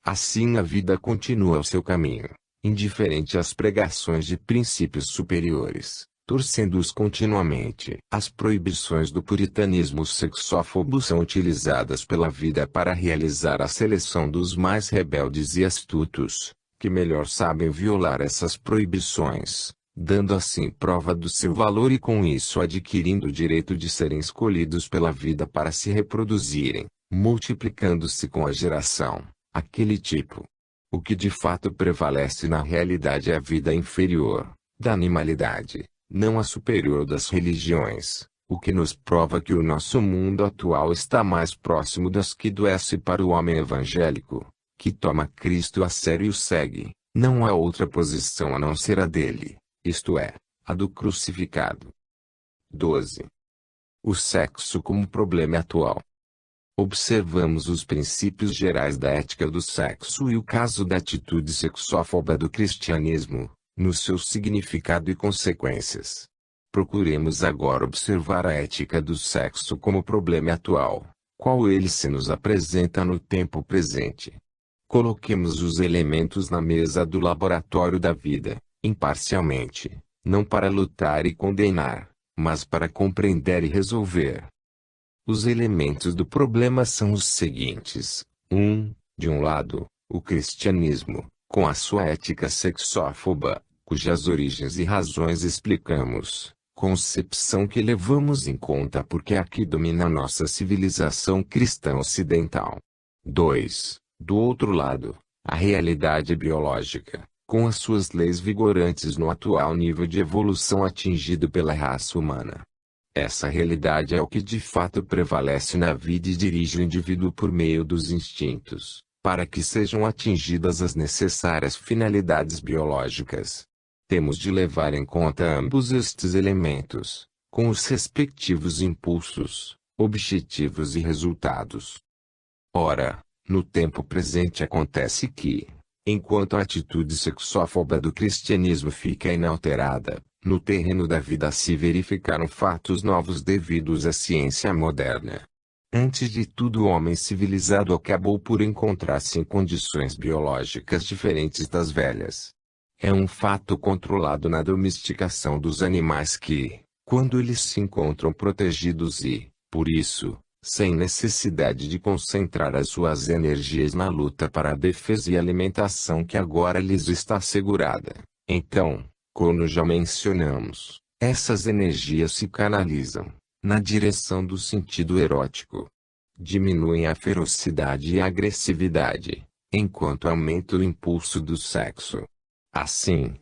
Assim a vida continua o seu caminho, indiferente às pregações de princípios superiores, torcendo-os continuamente. As proibições do puritanismo sexófobo são utilizadas pela vida para realizar a seleção dos mais rebeldes e astutos, que melhor sabem violar essas proibições, dando assim prova do seu valor e com isso adquirindo o direito de serem escolhidos pela vida para se reproduzirem, multiplicando-se com a geração, aquele tipo. O que de fato prevalece na realidade é a vida inferior, da animalidade, não a superior das religiões, o que nos prova que o nosso mundo atual está mais próximo das que doece para o homem evangélico, que toma Cristo a sério e o segue. Não há outra posição a não ser a dele, isto é, a do crucificado. 12. O sexo como problema atual. Observamos os princípios gerais da ética do sexo e o caso da atitude sexófoba do cristianismo, no seu significado e consequências. Procuremos agora observar a ética do sexo como problema atual, qual ele se nos apresenta no tempo presente. Coloquemos os elementos na mesa do laboratório da vida, imparcialmente, não para lutar e condenar, mas para compreender e resolver. Os elementos do problema são os seguintes: 1. De um lado, o cristianismo, com a sua ética sexófoba, cujas origens e razões explicamos, concepção que levamos em conta porque aqui domina a nossa civilização cristã ocidental. 2. Do outro lado, a realidade biológica, com as suas leis vigorantes no atual nível de evolução atingido pela raça humana. Essa realidade é o que de fato prevalece na vida e dirige o indivíduo por meio dos instintos, para que sejam atingidas as necessárias finalidades biológicas. Temos de levar em conta ambos estes elementos, com os respectivos impulsos, objetivos e resultados. Ora, no tempo presente acontece que, enquanto a atitude sexófoba do cristianismo fica inalterada, no terreno da vida se verificaram fatos novos devidos à ciência moderna. Antes de tudo o homem civilizado acabou por encontrar-se em condições biológicas diferentes das velhas. É um fato controlado na domesticação dos animais que, quando eles se encontram protegidos e, por isso, sem necessidade de concentrar as suas energias na luta para a defesa e alimentação que agora lhes está assegurada. Então, como já mencionamos, essas energias se canalizam na direção do sentido erótico. Diminuem a ferocidade e a agressividade, enquanto aumenta o impulso do sexo. Assim,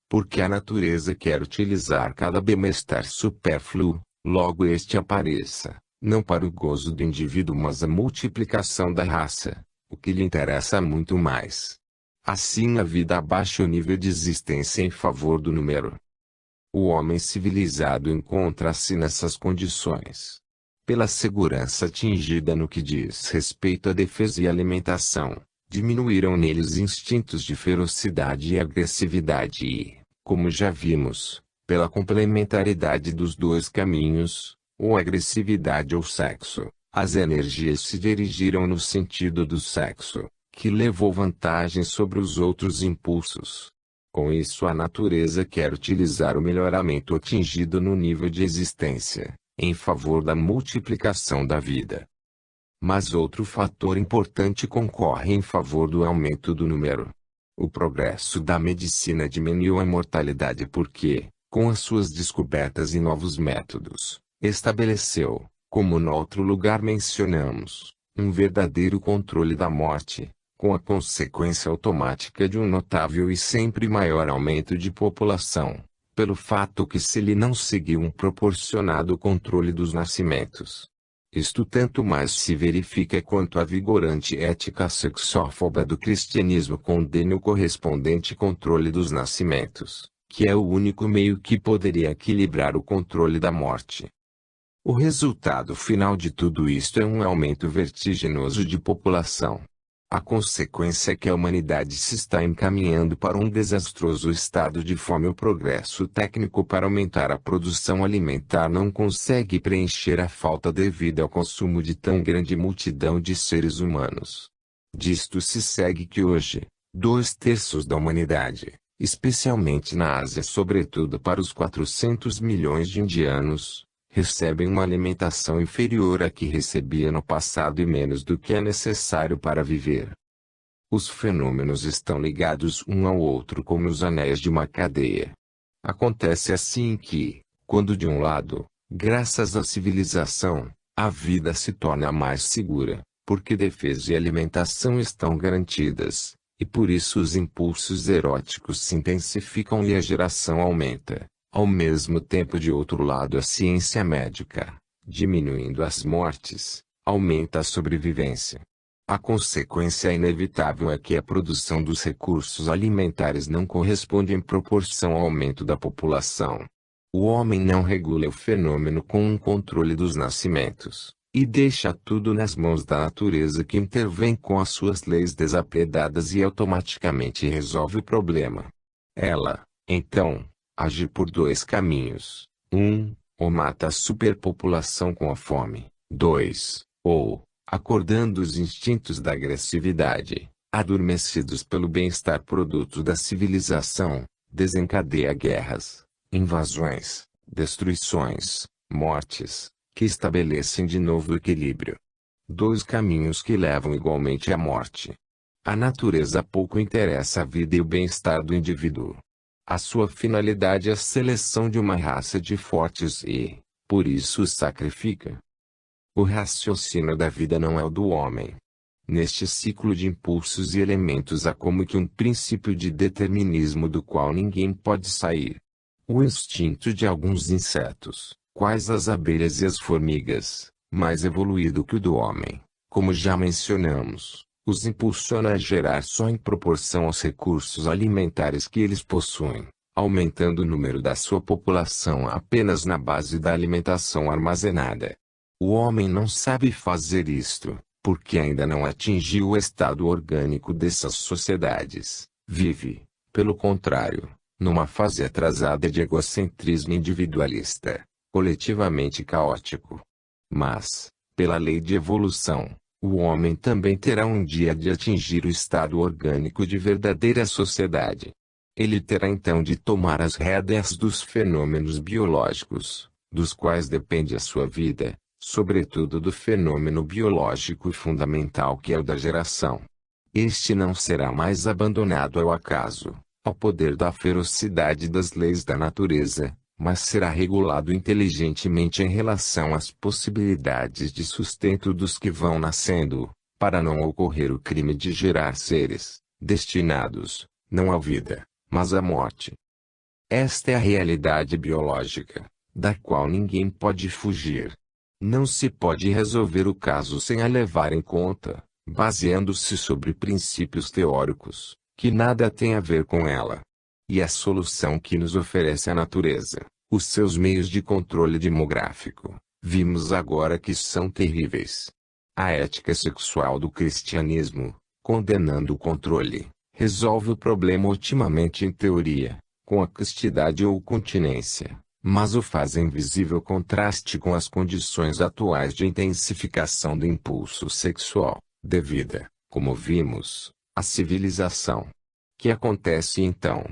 porque a natureza quer utilizar cada bem-estar supérfluo, logo este apareça, não para o gozo do indivíduo mas a multiplicação da raça, o que lhe interessa muito mais. Assim a vida abaixa o nível de existência em favor do número. O homem civilizado encontra-se nessas condições. Pela segurança atingida no que diz respeito à defesa e alimentação, diminuíram nele os instintos de ferocidade e agressividade e, como já vimos, pela complementaridade dos dois caminhos, ou agressividade ou sexo, as energias se dirigiram no sentido do sexo, que levou vantagem sobre os outros impulsos. Com isso a natureza quer utilizar o melhoramento atingido no nível de existência, em favor da multiplicação da vida. Mas outro fator importante concorre em favor do aumento do número. O progresso da medicina diminuiu a mortalidade porque, com as suas descobertas e novos métodos, estabeleceu, como no outro lugar mencionamos, um verdadeiro controle da morte, com a consequência automática de um notável e sempre maior aumento de população, pelo fato que se lhe não seguiu um proporcionado controle dos nascimentos. Isto tanto mais se verifica quanto a vigorante ética sexófoba do cristianismo condena o correspondente controle dos nascimentos, que é o único meio que poderia equilibrar o controle da morte. O resultado final de tudo isto é um aumento vertiginoso de população. A consequência é que a humanidade se está encaminhando para um desastroso estado de fome. O progresso técnico para aumentar a produção alimentar não consegue preencher a falta devida ao consumo de tão grande multidão de seres humanos. Disto se segue que hoje, 2/3 da humanidade, especialmente na Ásia, sobretudo para os 400 milhões de indianos, recebem uma alimentação inferior à que recebia no passado e menos do que é necessário para viver. Os fenômenos estão ligados um ao outro como os anéis de uma cadeia. Acontece assim que, quando de um lado, graças à civilização, a vida se torna mais segura, porque defesa e alimentação estão garantidas, e por isso os impulsos eróticos se intensificam e a geração aumenta. Ao mesmo tempo, de outro lado, a ciência médica, diminuindo as mortes, aumenta a sobrevivência. A consequência inevitável é que a produção dos recursos alimentares não corresponde em proporção ao aumento da população. O homem não regula o fenômeno com um controle dos nascimentos, e deixa tudo nas mãos da natureza, que intervém com as suas leis desapiedadas e automaticamente resolve o problema. Ela, então, age por dois caminhos: ou mata a superpopulação com a fome; ou, acordando os instintos da agressividade, adormecidos pelo bem-estar produto da civilização, desencadeia guerras, invasões, destruições, mortes, que estabelecem de novo o equilíbrio. Dois caminhos que levam igualmente à morte. A natureza pouco interessa a vida e o bem-estar do indivíduo. A sua finalidade é a seleção de uma raça de fortes e, por isso, os sacrifica. O raciocínio da vida não é o do homem. Neste ciclo de impulsos e elementos há como que um princípio de determinismo do qual ninguém pode sair. O instinto de alguns insetos, quais as abelhas e as formigas, mais evoluído que o do homem, como já mencionamos, os impulsiona a gerar só em proporção aos recursos alimentares que eles possuem, aumentando o número da sua população apenas na base da alimentação armazenada. O homem não sabe fazer isto, porque ainda não atingiu o estado orgânico dessas sociedades. Vive, pelo contrário, numa fase atrasada de egocentrismo individualista, coletivamente caótico. Mas, pela lei de evolução, o homem também terá um dia de atingir o estado orgânico de verdadeira sociedade. Ele terá então de tomar as rédeas dos fenômenos biológicos, dos quais depende a sua vida, sobretudo do fenômeno biológico fundamental que é o da geração. Este não será mais abandonado ao acaso, ao poder da ferocidade das leis da natureza, mas será regulado inteligentemente em relação às possibilidades de sustento dos que vão nascendo, para não ocorrer o crime de gerar seres, destinados, não à vida, mas à morte. Esta é a realidade biológica, da qual ninguém pode fugir. Não se pode resolver o caso sem a levar em conta, baseando-se sobre princípios teóricos, que nada têm a ver com ela. E a solução que nos oferece a natureza, os seus meios de controle demográfico, vimos agora que são terríveis. A ética sexual do cristianismo, condenando o controle, resolve o problema otimamente em teoria, com a castidade ou continência, mas o faz em visível contraste com as condições atuais de intensificação do impulso sexual, devida, como vimos, à civilização. Que acontece então?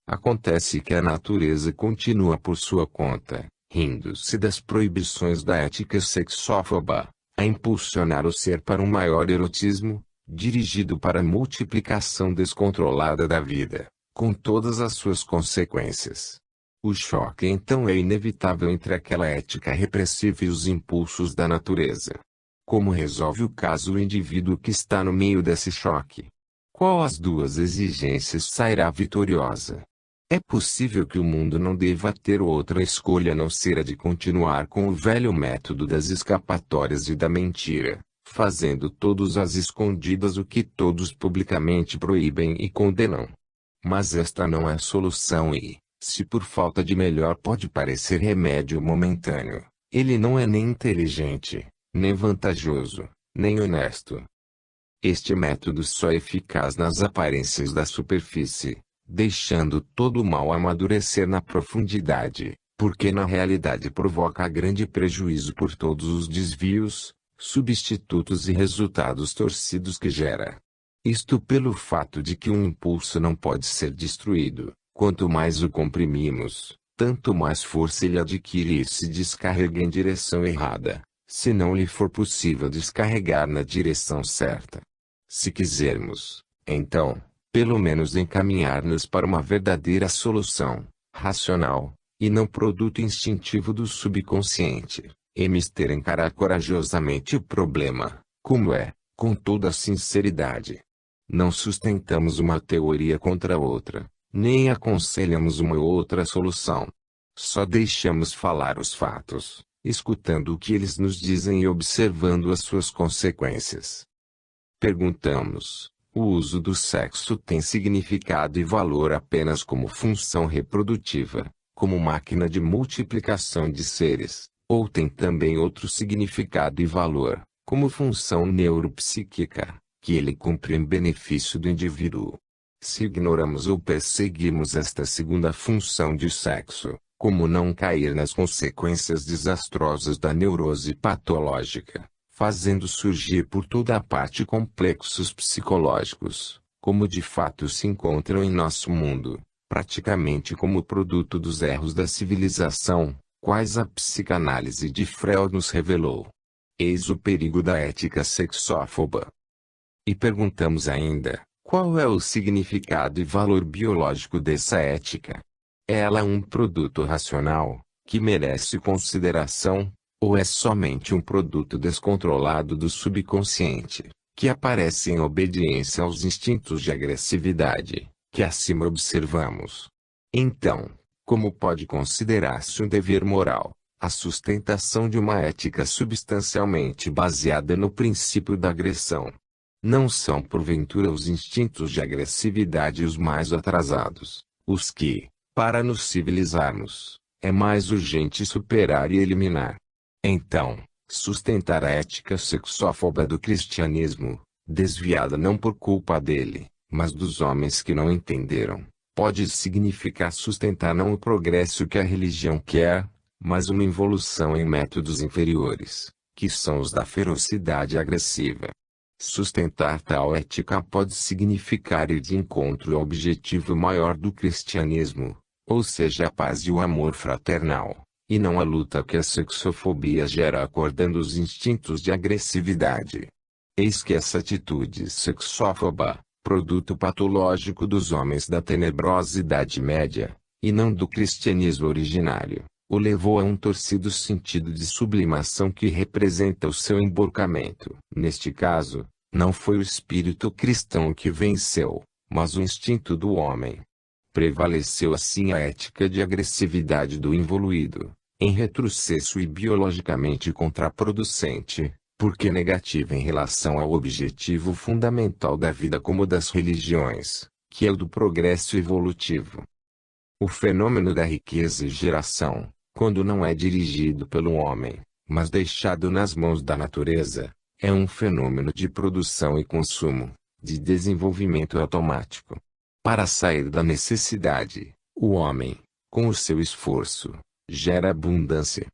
Acontece que a natureza continua por sua conta, rindo-se das proibições da ética sexófoba, a impulsionar o ser para um maior erotismo, dirigido para a multiplicação descontrolada da vida, com todas as suas consequências. O choque então é inevitável entre aquela ética repressiva e os impulsos da natureza. Como resolve o caso o indivíduo que está no meio desse choque? Qual as duas exigências sairá vitoriosa? É possível que o mundo não deva ter outra escolha a não ser a de continuar com o velho método das escapatórias e da mentira, fazendo todos às escondidas o que todos publicamente proíbem e condenam. Mas esta não é a solução e, se por falta de melhor pode parecer remédio momentâneo, ele não é nem inteligente, nem vantajoso, nem honesto. Este método só é eficaz nas aparências da superfície, deixando todo o mal amadurecer na profundidade, porque na realidade provoca grande prejuízo por todos os desvios, substitutos e resultados torcidos que gera. Isto pelo fato de que um impulso não pode ser destruído, quanto mais o comprimimos, tanto mais força ele adquire e se descarrega em direção errada, se não lhe for possível descarregar na direção certa. Se quisermos, então, pelo menos encaminhar-nos para uma verdadeira solução, racional, e não produto instintivo do subconsciente, é mister encarar corajosamente o problema, como é, com toda a sinceridade. Não sustentamos uma teoria contra outra, nem aconselhamos uma ou outra solução. Só deixamos falar os fatos, escutando o que eles nos dizem e observando as suas consequências. Perguntamos: o uso do sexo tem significado e valor apenas como função reprodutiva, como máquina de multiplicação de seres, ou tem também outro significado e valor, como função neuropsíquica, que ele cumpre em benefício do indivíduo? Se ignoramos ou perseguimos esta segunda função de sexo, como não cair nas consequências desastrosas da neurose patológica, fazendo surgir por toda a parte complexos psicológicos, como de fato se encontram em nosso mundo, praticamente como produto dos erros da civilização, quais a psicanálise de Freud nos revelou. Eis o perigo da ética sexófoba. E perguntamos ainda, qual é o significado e valor biológico dessa ética? É ela um produto racional, que merece consideração, ou é somente um produto descontrolado do subconsciente, que aparece em obediência aos instintos de agressividade, que acima observamos? Então, como pode considerar-se um dever moral, a sustentação de uma ética substancialmente baseada no princípio da agressão? Não são porventura os instintos de agressividade os mais atrasados, os que, para nos civilizarmos, é mais urgente superar e eliminar? Então, sustentar a ética sexófoba do cristianismo, desviada não por culpa dele, mas dos homens que não entenderam, pode significar sustentar não o progresso que a religião quer, mas uma involução em métodos inferiores, que são os da ferocidade agressiva. Sustentar tal ética pode significar ir de encontro ao objetivo maior do cristianismo, ou seja a paz e o amor fraternal, e não a luta que a sexofobia gera acordando os instintos de agressividade. Eis que essa atitude sexófoba, produto patológico dos homens da tenebrosa Idade Média, e não do cristianismo originário, o levou a um torcido sentido de sublimação que representa o seu emborcamento. Neste caso, não foi o espírito cristão que venceu, mas o instinto do homem. Prevaleceu assim a ética de agressividade do involuído, em retrocesso e biologicamente contraproducente, porque negativa em relação ao objetivo fundamental da vida como das religiões, que é o do progresso evolutivo. O fenômeno da riqueza e geração, quando não é dirigido pelo homem, mas deixado nas mãos da natureza, é um fenômeno de produção e consumo, de desenvolvimento automático. Para sair da necessidade, o homem, com o seu esforço, gera abundância.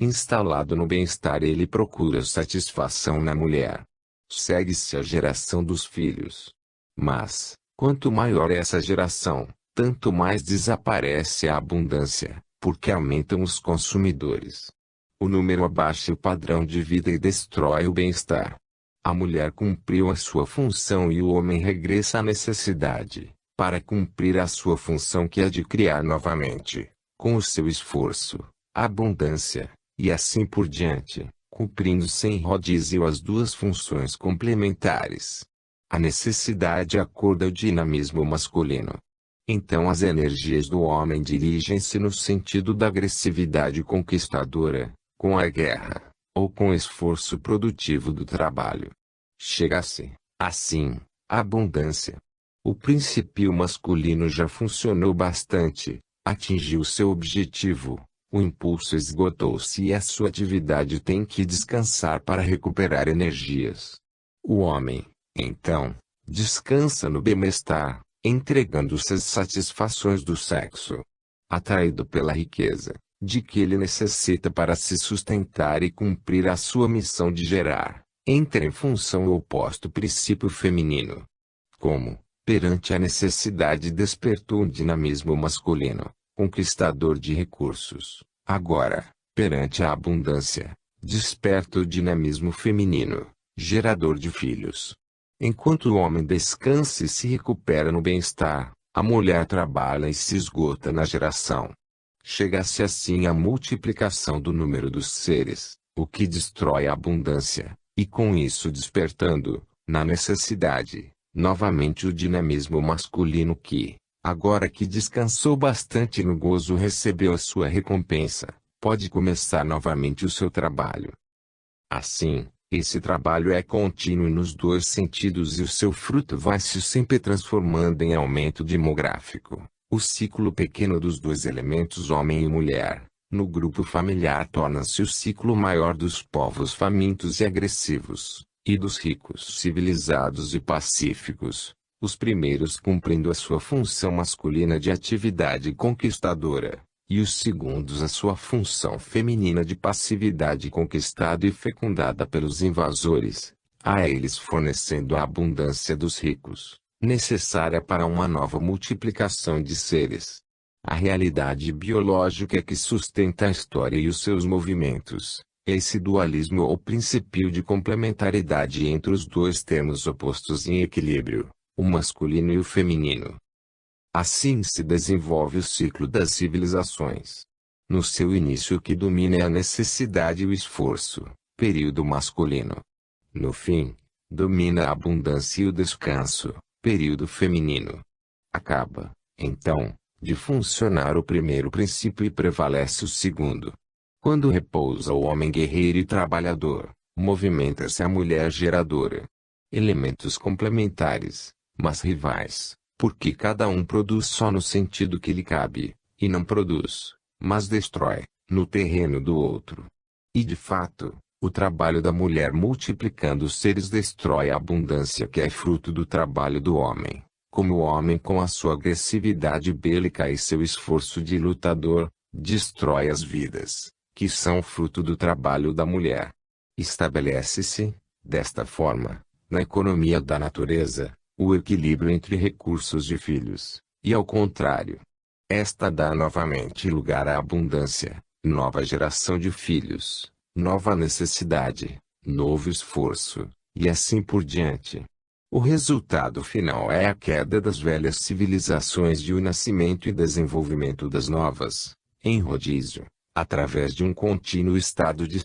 Instalado no bem-estar, ele procura satisfação na mulher. Segue-se a geração dos filhos. Mas, quanto maior é essa geração, tanto mais desaparece a abundância, porque aumentam os consumidores. O número abaixa o padrão de vida e destrói o bem-estar. A mulher cumpriu a sua função e o homem regressa à necessidade, para cumprir a sua função que é de criar novamente, com o seu esforço, a abundância, e assim por diante, cumprindo sem rodízio as duas funções complementares. A necessidade acorda o dinamismo masculino. Então as energias do homem dirigem-se no sentido da agressividade conquistadora, com a guerra, ou com o esforço produtivo do trabalho. Chega-se, assim, à abundância. O princípio masculino já funcionou bastante, atingiu seu objetivo, o impulso esgotou-se e a sua atividade tem que descansar para recuperar energias. O homem, então, descansa no bem-estar, entregando-se às satisfações do sexo. Atraído pela riqueza, de que ele necessita para se sustentar e cumprir a sua missão de gerar, entra em função o oposto princípio feminino. Como, perante a necessidade despertou um dinamismo masculino, conquistador de recursos, agora, perante a abundância, desperta o dinamismo feminino, gerador de filhos. Enquanto o homem descansa e se recupera no bem-estar, a mulher trabalha e se esgota na geração. Chega-se assim à multiplicação do número dos seres, o que destrói a abundância, e com isso despertando, na necessidade, novamente o dinamismo masculino que, agora que descansou bastante no gozo recebeu a sua recompensa, pode começar novamente o seu trabalho. Assim, esse trabalho é contínuo nos dois sentidos e o seu fruto vai-se sempre transformando em aumento demográfico. O ciclo pequeno dos dois elementos homem e mulher, no grupo familiar torna-se o ciclo maior dos povos famintos e agressivos, e dos ricos civilizados e pacíficos, os primeiros cumprindo a sua função masculina de atividade conquistadora, e os segundos a sua função feminina de passividade conquistada e fecundada pelos invasores, a eles fornecendo a abundância dos ricos, necessária para uma nova multiplicação de seres. A realidade biológica que sustenta a história e os seus movimentos, esse dualismo ou princípio de complementaridade entre os dois termos opostos em equilíbrio, o masculino e o feminino. Assim se desenvolve o ciclo das civilizações. No seu início o que domina é a necessidade e o esforço, período masculino. No fim, domina a abundância e o descanso, período feminino. Acaba, então, de funcionar o primeiro princípio e prevalece o segundo. Quando repousa o homem guerreiro e trabalhador, movimenta-se a mulher geradora. Elementos complementares, mas rivais, porque cada um produz só no sentido que lhe cabe, e não produz, mas destrói, no terreno do outro. E de fato, o trabalho da mulher multiplicando os seres destrói a abundância que é fruto do trabalho do homem, como o homem com a sua agressividade bélica e seu esforço de lutador, destrói as vidas, que são fruto do trabalho da mulher. Estabelece-se, desta forma, na economia da natureza, o equilíbrio entre recursos e filhos, e ao contrário. Esta dá novamente lugar à abundância, nova geração de filhos, nova necessidade, novo esforço, e assim por diante. O resultado final é a queda das velhas civilizações e o nascimento e desenvolvimento das novas, em rodízio, através de um contínuo estado de